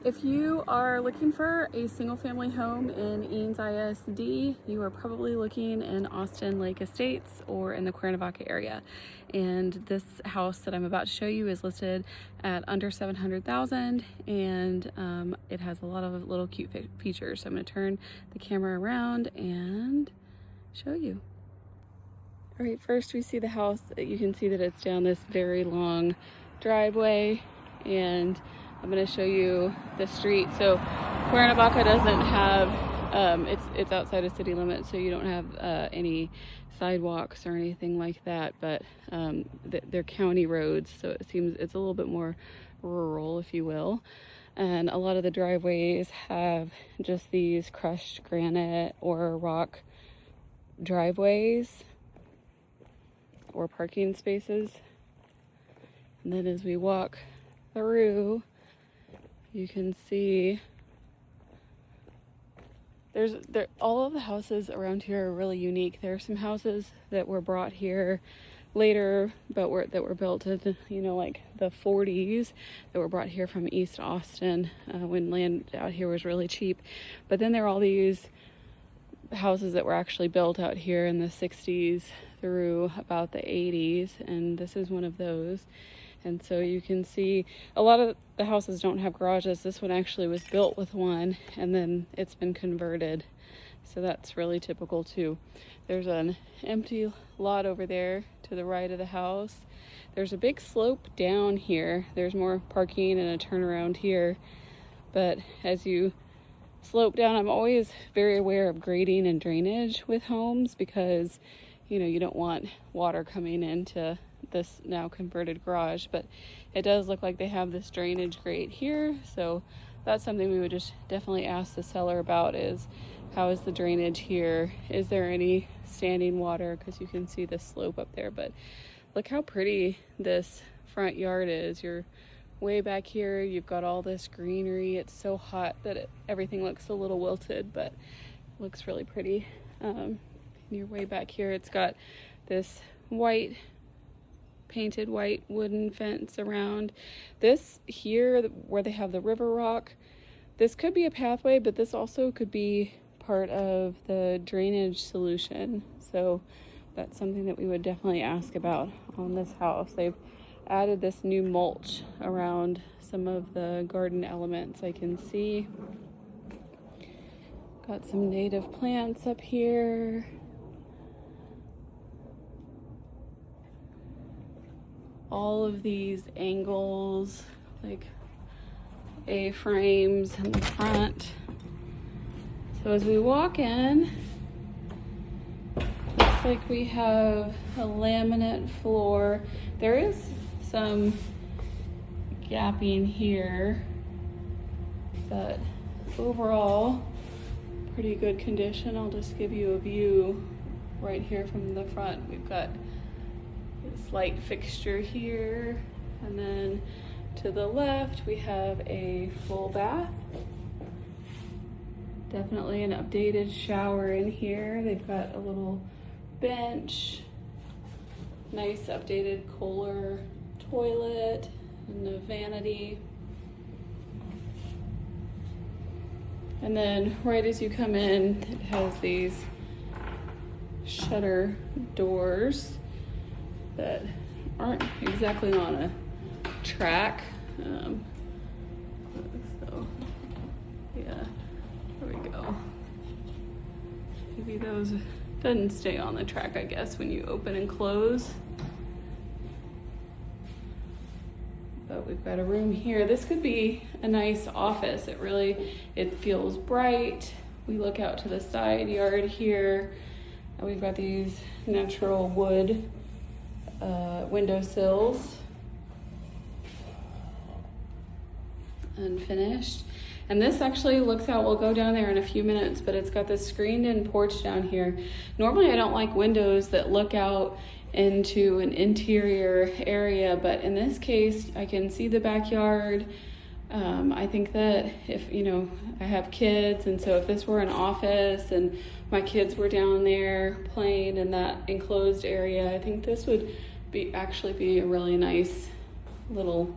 If you are looking for a single-family home in Eanes ISD, you are probably looking in Austin Lake Estates or in the Cuernavaca area. And this house that I'm about to show you is listed at under $700,000, and it has a lot of little cute features. So I'm going to turn the camera around and show you. All right, first we see the house. You can see that it's down this very long driveway, and I'm going to show you the street. So Cuernavaca doesn't have, it's outside of city limits, so you don't have any sidewalks or anything like that, but they're county roads, so it seems it's a little bit more rural, if you will. And a lot of the driveways have just these crushed granite or rock driveways or parking spaces. And then as we walk through, you can see all of the houses around here are really unique. There are some houses that were brought here later, but that were built in, like the 40s, that were brought here from East Austin when land out here was really cheap. But then there are all these houses that were actually built out here in the 60s through about the 80s, and this is one of those. And so you can see a lot of the houses don't have garages. This one actually was built with one, and then it's been converted. So that's really typical too. There's an empty lot over there to the right of the house. There's a big slope down here. There's more parking and a turnaround here. But as you slope down, I'm always very aware of grading and drainage with homes, because you don't want water coming into this now converted garage. But it does look like they have this drainage grate here, so that's something we would just definitely ask the seller about, is how is the drainage here? Is there any standing water? Because you can see the slope up there. But look how pretty this front yard is. You're way back here, you've got all this greenery. It's so hot that everything looks a little wilted, but it looks really pretty. You're way back here, it's got this painted white wooden fence around. This here, where they have the river rock, this could be a pathway, but this also could be part of the drainage solution. So that's something that we would definitely ask about on this house. They've added this new mulch around some of the garden elements. I can see got some native plants up here. All of these angles, like A-frames in the front. So as we walk in, looks like we have a laminate floor. There is some gapping here, but overall pretty good condition. I'll just give you a view right here from the front. We've got this light fixture here, and then to the left we have a full bath. Definitely an updated shower in here. They've got a little bench, nice updated Kohler toilet, and a vanity. And then right as you come in, it has these shutter doors that aren't exactly on a track. So yeah, there we go. Maybe those doesn't stay on the track, I guess, when you open and close. But we've got a room here. This could be a nice office. It feels bright. We look out to the side yard here, and we've got these natural wood windowsills, unfinished. And this actually looks out, we'll go down there in a few minutes, but it's got this screened in porch down here. Normally I don't like windows that look out into an interior area, but in this case I can see the backyard. I think that if, I have kids, and so if this were an office and my kids were down there playing in that enclosed area, I think this would actually be a really nice little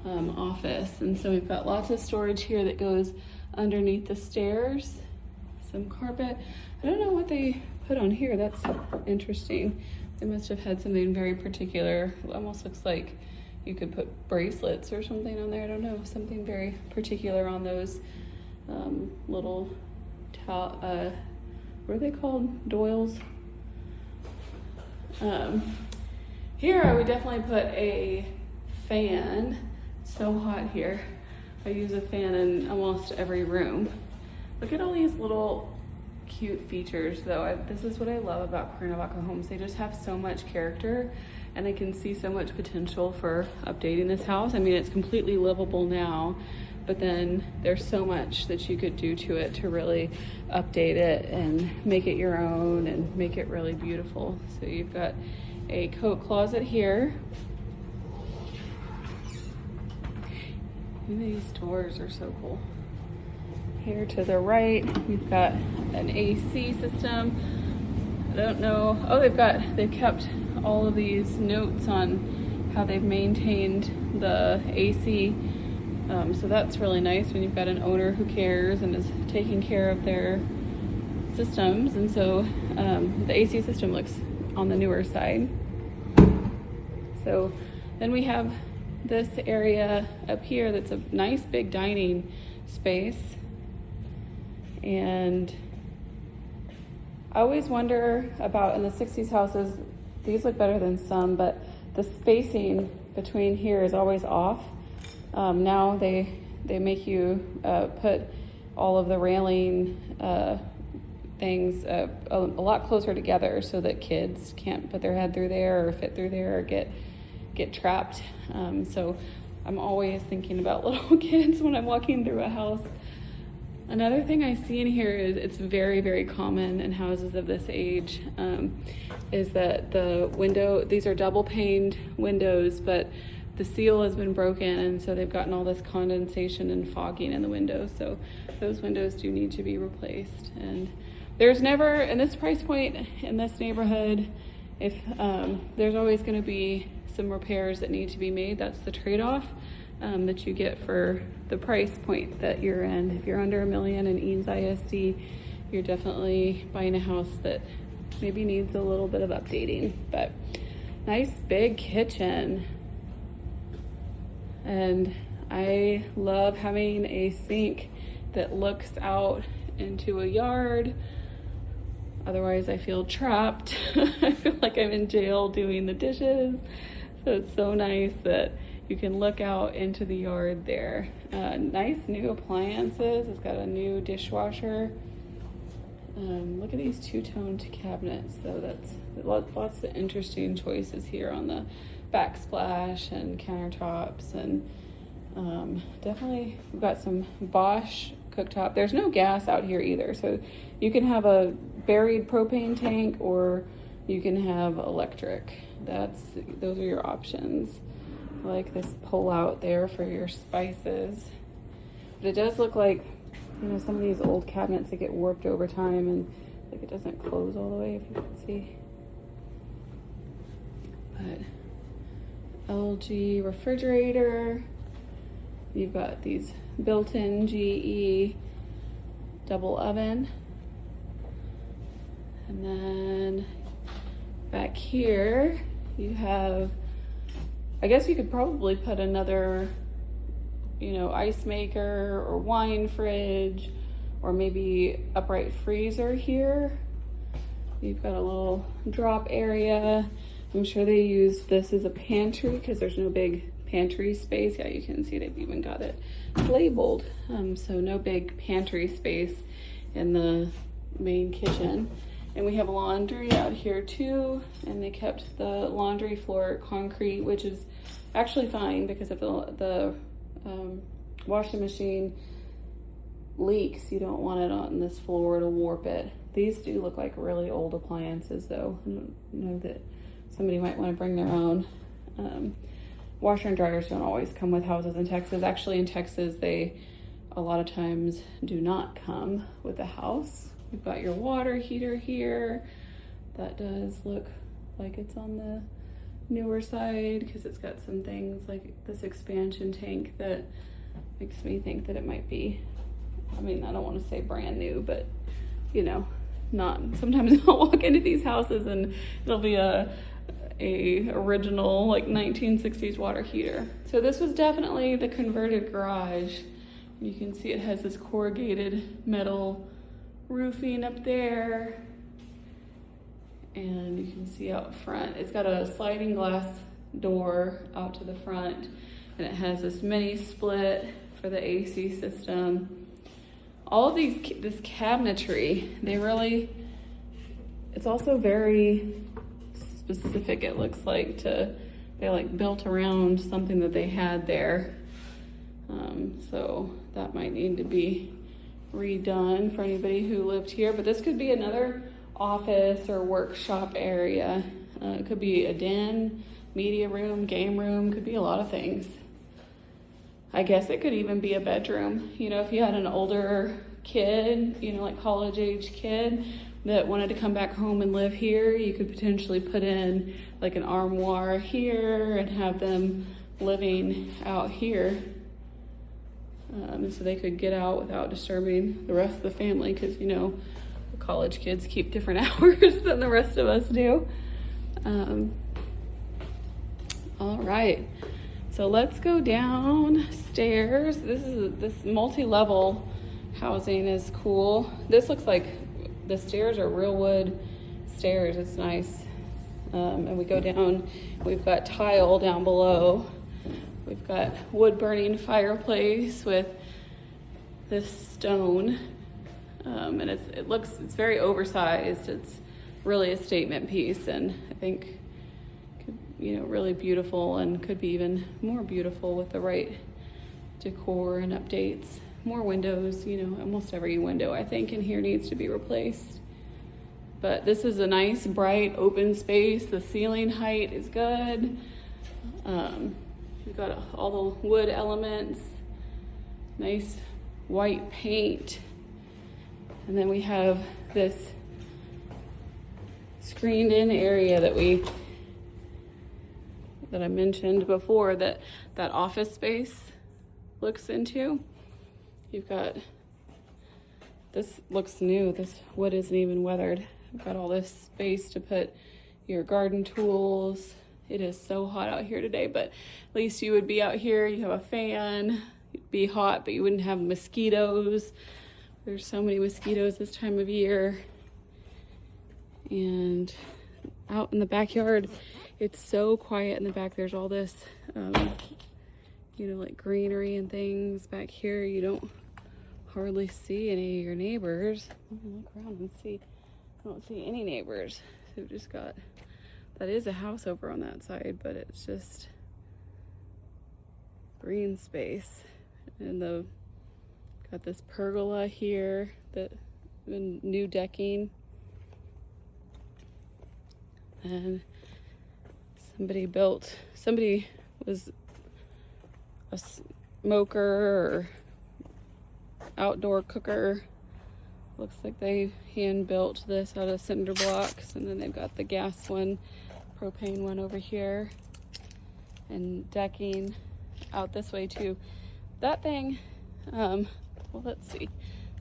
office. And so we've got lots of storage here that goes underneath the stairs. Some carpet. I don't know what they put on here. That's interesting. They must have had something very particular. It almost looks like you could put bracelets or something on there. I don't know, something very particular on those little, what are they called? Doils. Here I would definitely put a fan. It's so hot here. I use a fan in almost every room. Look at all these little cute features though. This is what I love about Cuernavaca homes. They just have so much character, and I can see so much potential for updating this house. I mean, it's completely livable now, but then there's so much that you could do to it to really update it and make it your own and make it really beautiful. So you've got a coat closet here. These doors are so cool. Here to the right, we've got an AC system. I don't know. Oh, they've kept all of these notes on how they've maintained the AC. So that's really nice when you've got an owner who cares and is taking care of their systems. And so the AC system looks on the newer side. So then we have this area up here that's a nice big dining space. And I always wonder about, in the 60s houses, these look better than some, but the spacing between here is always off. Now they make you put all of the railing things a lot closer together so that kids can't put their head through there or fit through there or get trapped. So I'm always thinking about little kids when I'm walking through a house. Another thing I see in here is it's very, very common in houses of this age, is that the window, these are double paned windows, but the seal has been broken, and so they've gotten all this condensation and fogging in the windows. So those windows do need to be replaced. And there's never, in this price point, in this neighborhood, if there's always going to be some repairs that need to be made. That's the trade-off that you get for the price point that you're in. If you're under $1 million in Eanes ISD, you're definitely buying a house that maybe needs a little bit of updating. But nice big kitchen. And I love having a sink that looks out into a yard. Otherwise I feel trapped. I feel like I'm in jail doing the dishes. So it's so nice that you can look out into the yard there. Nice new appliances. It's got a new dishwasher. Look at these two-toned cabinets though. That's lots of interesting choices here on the backsplash and countertops, and definitely we've got some Bosch cooktop. There's no gas out here either, so you can have a buried propane tank or you can have electric. Those are your options. I like this pull out there for your spices. But it does look like, you know, some of these old cabinets that get warped over time and like it doesn't close all the way, if you can see. But LG refrigerator. You've got these built-in GE double oven. And then back here you have, I guess you could probably put another, you know, ice maker or wine fridge or maybe upright freezer here. You've got a little drop area. I'm sure they use this as a pantry because there's no big pantry space. Yeah, you can see they've even got it labeled. So no big pantry space in the main kitchen. And we have laundry out here too, and they kept the laundry floor concrete, which is actually fine because if the washing machine leaks, you don't want it on this floor to warp it. These do look like really old appliances though. I don't know that somebody might want to bring their own. Washer and dryers don't always come with houses in Texas. Actually in Texas, they a lot of times do not come with a house. You've got your water heater here. That does look like it's on the newer side because it's got some things like this expansion tank that makes me think that it might be, I mean, I don't want to say brand new, but you know, not. Sometimes I'll walk into these houses and it'll be a original like 1960s water heater. So this was definitely the converted garage. You can see it has this corrugated metal roofing up there. And you can see out front, it's got a sliding glass door out to the front, and it has this mini split for the AC system. All of this cabinetry, it's also very specific, it looks like, they like built around something that they had there. So that might need to be redone for anybody who lived here, but this could be another office or workshop area. It could be a den, media room, game room, could be a lot of things. I guess it could even be a bedroom. You know, if you had an older kid, you know, like college age kid that wanted to come back home and live here, you could potentially put in like an armoire here and have them living out here. So they could get out without disturbing the rest of the family, because you know, college kids keep different hours than the rest of us do. All right, so let's go downstairs. This multi-level housing is cool. This looks like the stairs are real wood stairs. It's nice. And we go down, we've got tile down below. We've got wood burning fireplace with this stone. And it's very oversized. It's really a statement piece, and I think could, you know, really beautiful, and could be even more beautiful with the right decor and updates. More windows, you know, almost every window I think in here needs to be replaced. But this is a nice bright open space. The ceiling height is good. We've got all the wood elements, nice white paint. And then we have this screened in area that I mentioned before, that office space looks into. You've got, this looks new, this wood isn't even weathered. I've got all this space to put your garden tools. It is so hot out here today, but at least you would be out here, you have a fan, it'd be hot, but you wouldn't have mosquitoes. There's so many mosquitoes this time of year. And out in the backyard, it's so quiet in the back. There's all this, you know, like greenery and things back here. You don't hardly see any of your neighbors. Look around and see. I don't see any neighbors. So we've just got, that is a house over on that side, but it's just green space. And got this pergola here, that new decking. And somebody was a smoker or outdoor cooker. Looks like they hand built this out of cinder blocks, and then they've got the gas one, propane one over here, and decking out this way too. That thing, well, let's see.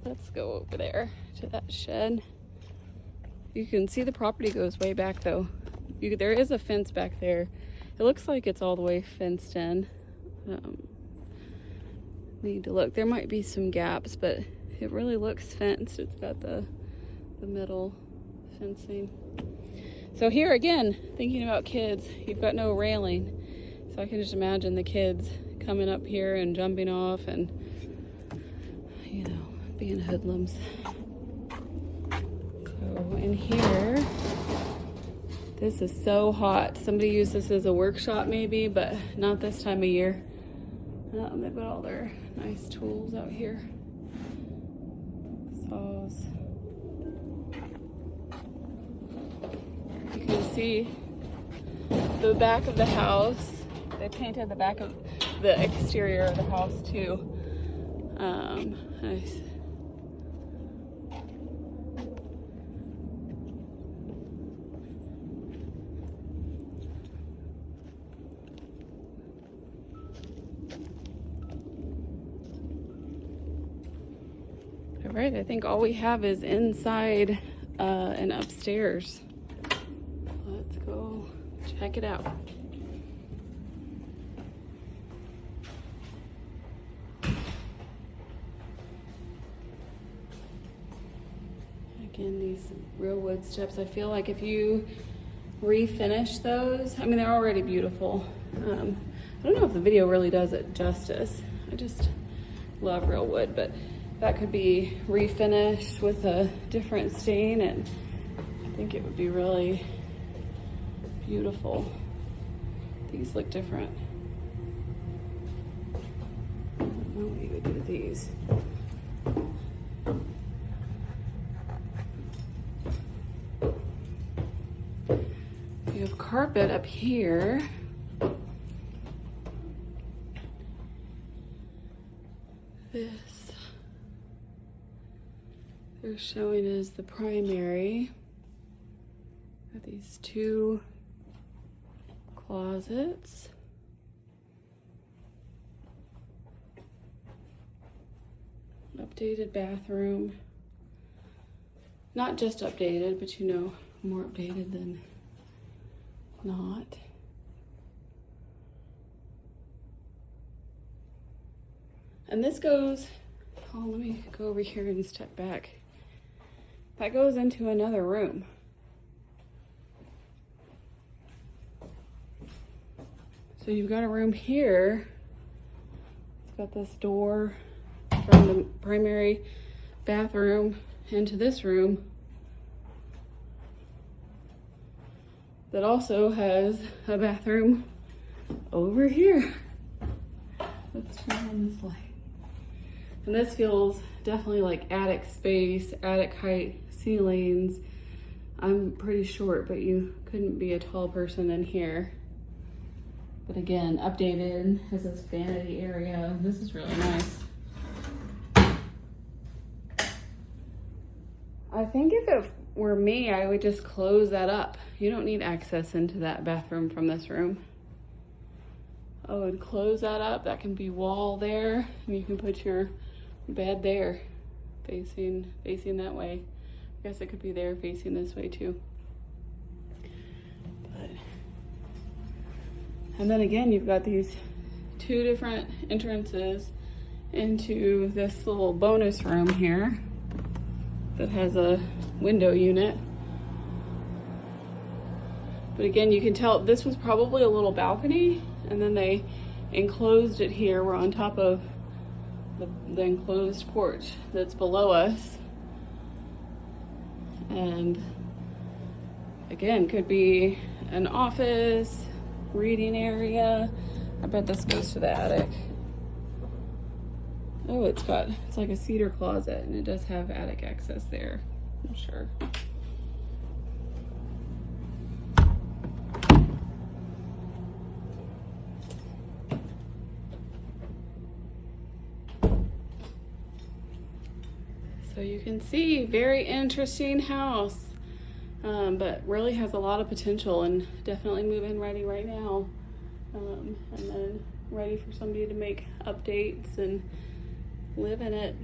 Let's go over there to that shed. You can see the property goes way back though. There is a fence back there. It looks like it's all the way fenced in. Need to look. There might be some gaps, but it really looks fenced. It's got the metal fencing. So here again, thinking about kids, you've got no railing. So I can just imagine the kids coming up here and jumping off and, you know, being hoodlums. So in here, this is so hot. Somebody used this as a workshop maybe, but not this time of year. They've got all their nice tools out here. Saws. You can see the back of the house. They painted the back of the exterior of the house too. Nice. All right, I think all we have is inside and upstairs. Let's go check it out. Again, these real wood steps. I feel like if you refinish those, I mean, they're already beautiful. I don't know if the video really does it justice. I just love real wood, but that could be refinished with a different stain, and I think it would be really beautiful. These look different. I don't know what you would do with these. You have carpet up here. This they're showing as the primary. Got these two closets. Updated bathroom. Not just updated, but you know, more updated than not. And this goes, oh, let me go over here and step back. That goes into another room. So you've got a room here. It's got this door from the primary bathroom into this room that also has a bathroom over here. Let's turn on this light. And this feels definitely like attic space, attic height, ceilings. I'm pretty short, but you couldn't be a tall person in here. But again, updated, has this vanity area. This is really nice. I think if it were me, I would just close that up. You don't need access into that bathroom from this room. I would close that up. That can be wall there, and you can put your bed there, facing that way. I guess it could be there facing this way too. But, and then again, you've got these two different entrances into this little bonus room here that has a window unit. But again, you can tell this was probably a little balcony, and then they enclosed it here. We're on top of the enclosed porch that's below us. And again, could be an office, reading area. I bet this goes to the attic. Oh, it's like a cedar closet, and it does have attic access there, I'm sure. So you can see, very interesting house, but really has a lot of potential and definitely move-in ready right now. And then ready for somebody to make updates and live in it